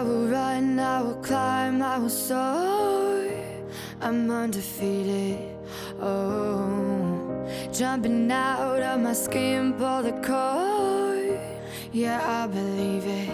will run, I will climb, I will soar. I'm undefeated, oh. Jumping out of my skin, pull the cord. Yeah, I believe it.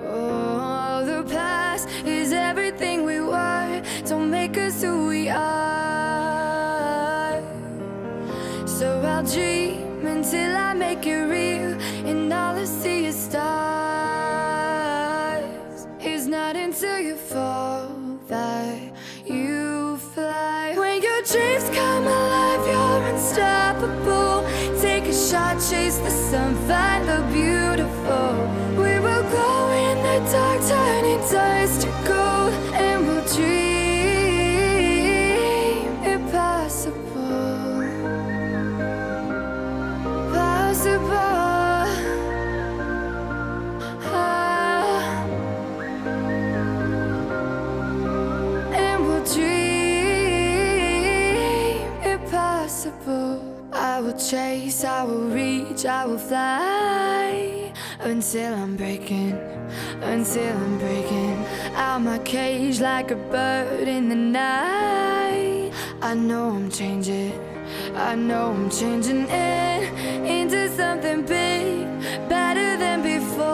Oh, the past is everything we were. Don't make us who we are. So I'll dream until I make it real, and all I see is stars. It's not until you fall that you fly. When your dreams come alive, you're unstoppable. Take a shot, chase the sun, find the beautiful. We will glow in the dark, turning dust to gold, and we'll dream impossible. Possible. And we'll dream impossible. I will chase, I will reach, I will fly until I'm breaking out my cage like a bird in the night. I know I'm changing into something big, better than before.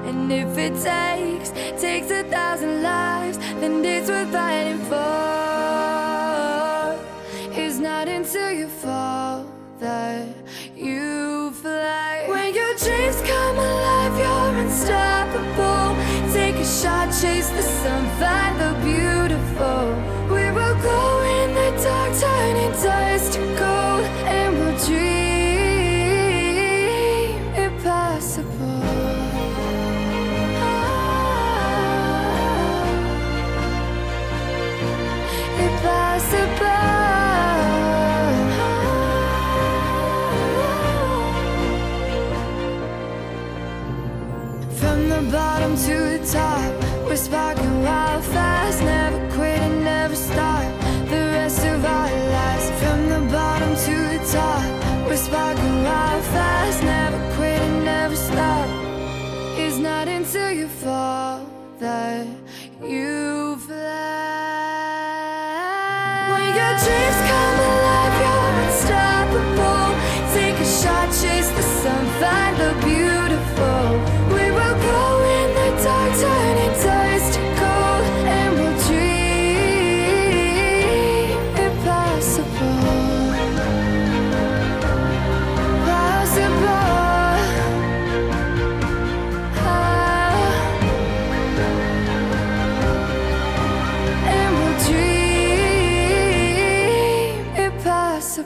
And if it takes 1,000 lives, then it's worth fighting for. It's not until you fall that you fly. When your dreams come alive, you're unstoppable. Take a shot, chase the sun, find the beautiful. We will glow in the dark, turning dust to gold, and we'll dream impossible. Impossible. From the bottom to the top, we're sparking wild fast. Never quit and never stop the rest of our lives. From the bottom to the top, we're sparking wild fast. Never quit and never stop. It's not until you fall that you fly. When your dreams come alive, you're unstoppable. Take a shot, chase the sun, find the beautiful. We will glow in the dark, turning dust to gold, and we'll dream impossible. Possible. And we'll dream impossible.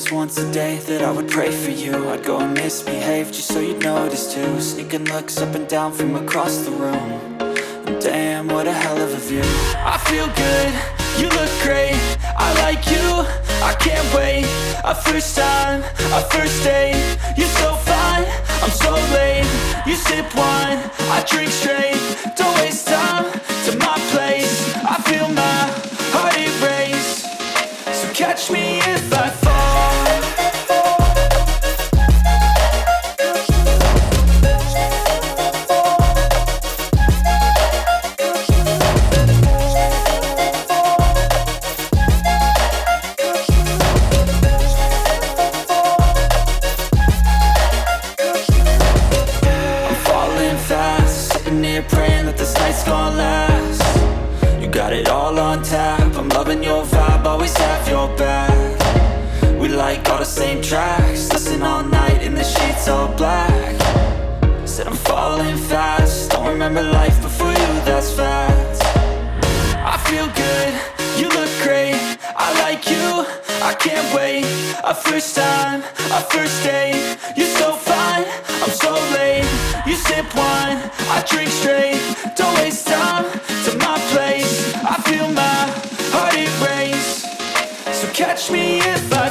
was once a day that I would pray for you. I'd go and misbehave just so you'd notice too. Sneaking looks up and down from across the room. And damn, what a hell of a view. I feel good, you look great, I like you, I can't wait. A first time, a first date. You're so fine, I'm so late. You sip wine, I drink straight. Don't waste time to my place. I feel my heart erase. So catch me if I fall. Praying that this night's gonna last. You got it all on tap, I'm loving your vibe, always have your back. We like all the same tracks, listen all night in the sheets all black. Said I'm falling fast, don't remember life before you, that's fact. I feel good, you look great, I like you, I can't wait. A first time, a first date. You're so fine, I'm so late. You sip wine, I drink straight. Don't waste time to my place. I feel my heart erase. So catch me if I